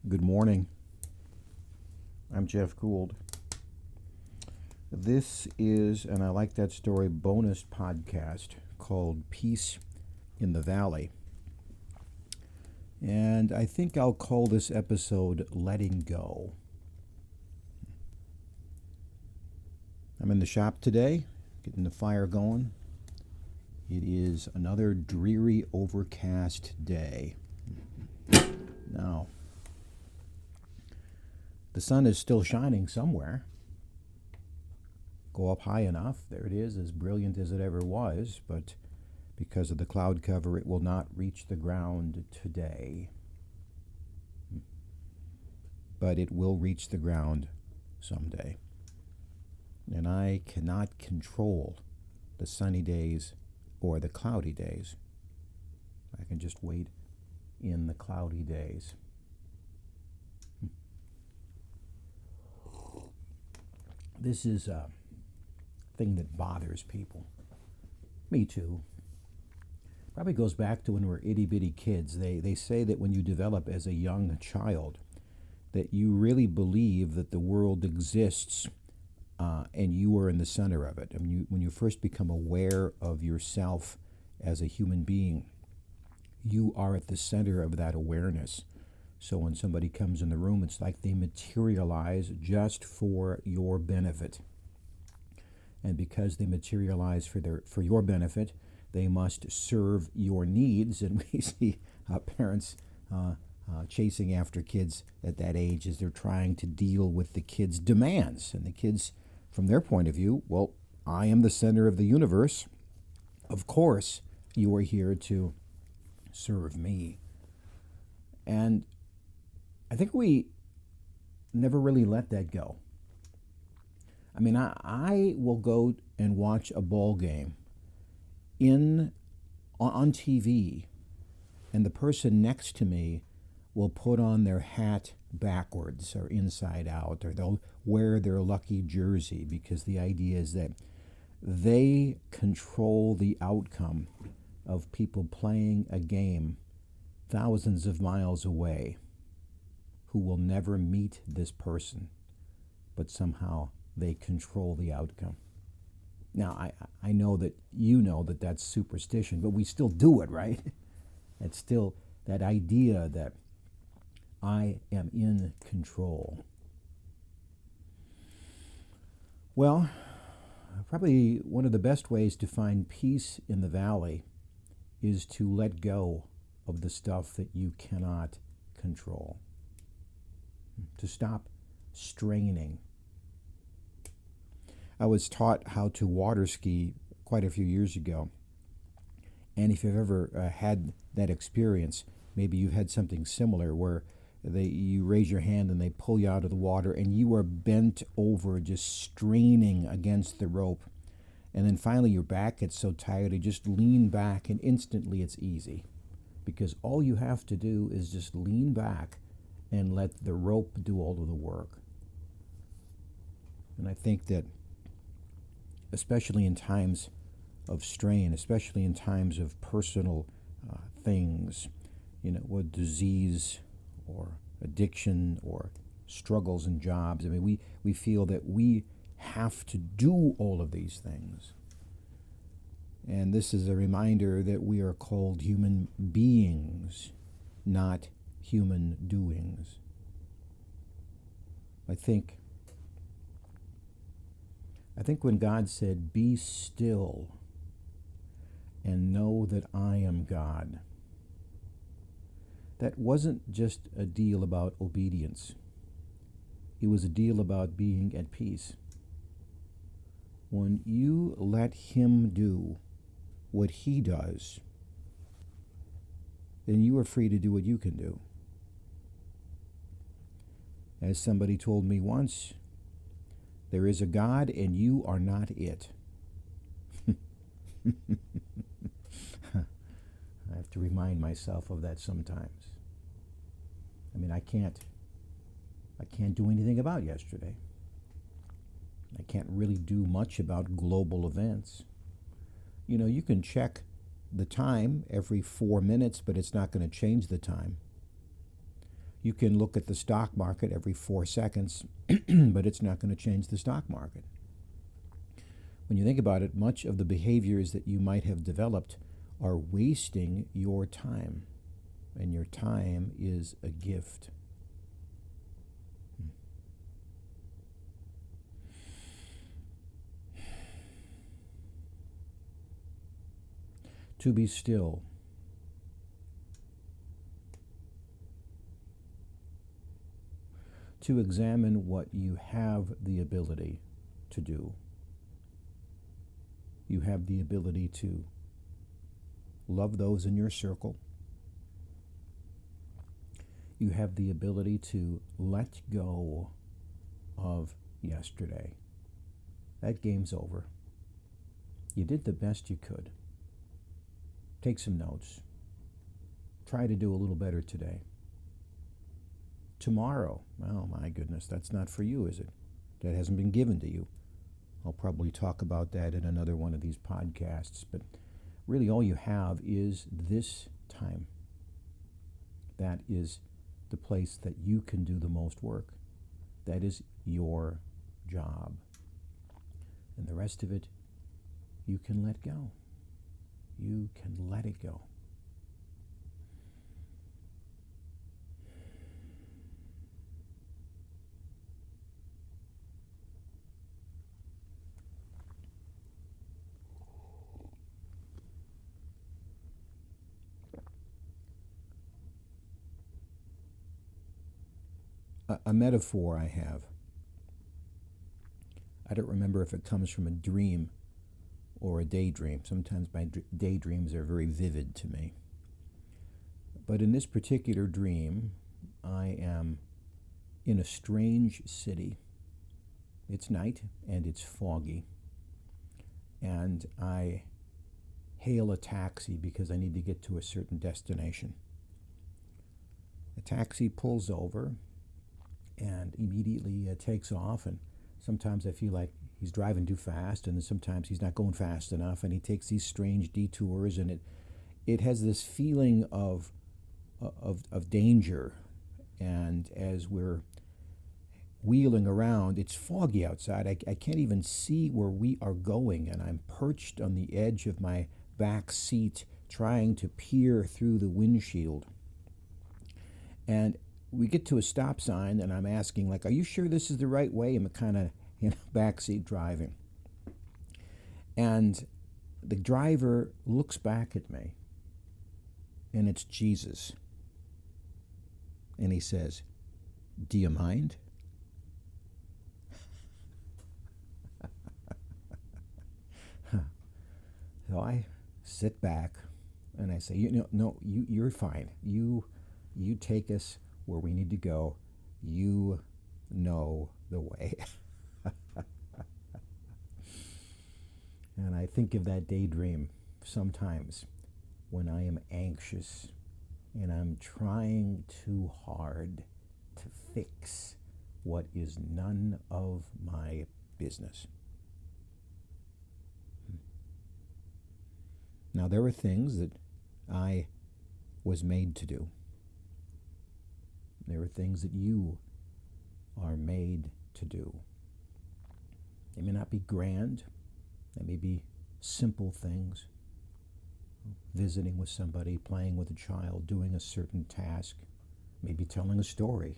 Good morning. I'm Jeff Gould. This is, and I like that story, bonus podcast called Peace in the Valley. And I think I'll call this episode Letting Go. I'm in the shop today, getting the fire going. It is another dreary, overcast day. Now, the sun is still shining somewhere. Go up high enough, there it is, as brilliant as it ever was, but because of the cloud cover, it will not reach the ground today. But it will reach the ground someday. And I cannot control the sunny days or the cloudy days. I can just wait in the cloudy days. This is a thing that bothers people. Me too. Probably goes back to when we're itty-bitty kids. They say that when you develop as a young child, that you really believe that the world exists and you are in the center of it. I mean, when you first become aware of yourself as a human being, you are at the center of that awareness. So when somebody comes in the room, it's like they materialize just for your benefit. And because they materialize for your benefit, they must serve your needs. And we see parents chasing after kids at that age as they're trying to deal with the kids' demands. And the kids, from their point of view, well, I am the center of the universe. Of course, you are here to serve me. And I think we never really let that go. I mean, I will go and watch a ball game on TV, and the person next to me will put on their hat backwards or inside out, or they'll wear their lucky jersey, because the idea is that they control the outcome of people playing a game thousands of miles away who will never meet this person, but somehow they control the outcome. Now, I know that you know that that's superstition, but we still do it, right? It's still that idea that I am in control. Well, probably one of the best ways to find peace in the valley is to let go of the stuff that you cannot control. To stop straining. I was taught how to water ski quite a few years ago. And if you've ever had that experience, maybe you've had something similar where you raise your hand and they pull you out of the water and you are bent over, just straining against the rope. And then finally your back gets so tired, you just lean back and instantly it's easy. Because all you have to do is just lean back and let the rope do all of the work. And I think that especially in times of strain, especially in times of personal things, with disease or addiction or struggles in jobs, I mean, we feel that we have to do all of these things. And this is a reminder that we are called human beings, not human doings. I think when God said, "Be still and know that I am God," that wasn't just a deal about obedience. It was a deal about being at peace. When you let Him do what He does, then you are free to do what you can do. As somebody told me once, there is a God and you are not it. I have to remind myself of that sometimes. I mean, I can't do anything about yesterday. I can't really do much about global events. You can check the time every 4 minutes, but it's not going to change the time. You can look at the stock market every 4 seconds, but it's not going to change the stock market. When you think about it, much of the behaviors that you might have developed are wasting your time, and your time is a gift. To be still. To examine what you have the ability to do. You have the ability to love those in your circle. You have the ability to let go of yesterday. That game's over. You did the best you could. Take some notes. Try to do a little better today. Tomorrow, oh my goodness, that's not for you, is it? That hasn't been given to you. I'll probably talk about that in another one of these podcasts, but really all you have is this time. That is the place that you can do the most work. That is your job. And the rest of it, you can let go. You can let it go. A metaphor I have. I don't remember if it comes from a dream or a daydream. Sometimes my daydreams are very vivid to me. But in this particular dream, I am in a strange city. It's night and it's foggy. And I hail a taxi because I need to get to a certain destination. The taxi pulls over and immediately takes off, and sometimes I feel like he's driving too fast, and then sometimes he's not going fast enough, and he takes these strange detours, and it has this feeling of danger. And as we're wheeling around, it's foggy outside. I can't even see where we are going, and I'm perched on the edge of my back seat trying to peer through the windshield. And we get to a stop sign, and I'm asking, like, are you sure this is the right way? I'm kind of backseat driving. And the driver looks back at me, and it's Jesus. And he says, do you mind? So I sit back, and I say, you're fine. You take us where we need to go. You know the way. And I think of that daydream sometimes when I am anxious and I'm trying too hard to fix what is none of my business. Now, there are things that I was made to do. There are things that you are made to do. They may not be grand. They may be simple things. Visiting with somebody, playing with a child, doing a certain task, maybe telling a story.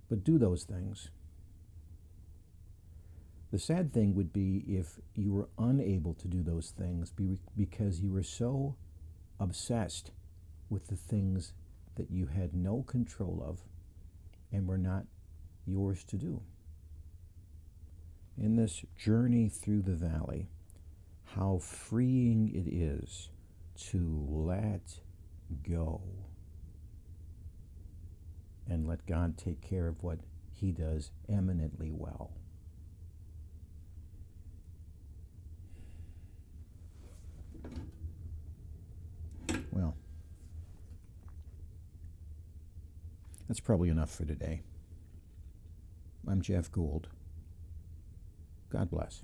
But do those things. The sad thing would be if you were unable to do those things because you were so obsessed with the things that you had no control of and were not yours to do. In this journey through the valley, how freeing it is to let go and let God take care of what He does eminently well. Well, that's probably enough for today. I'm Jeff Gould. God bless.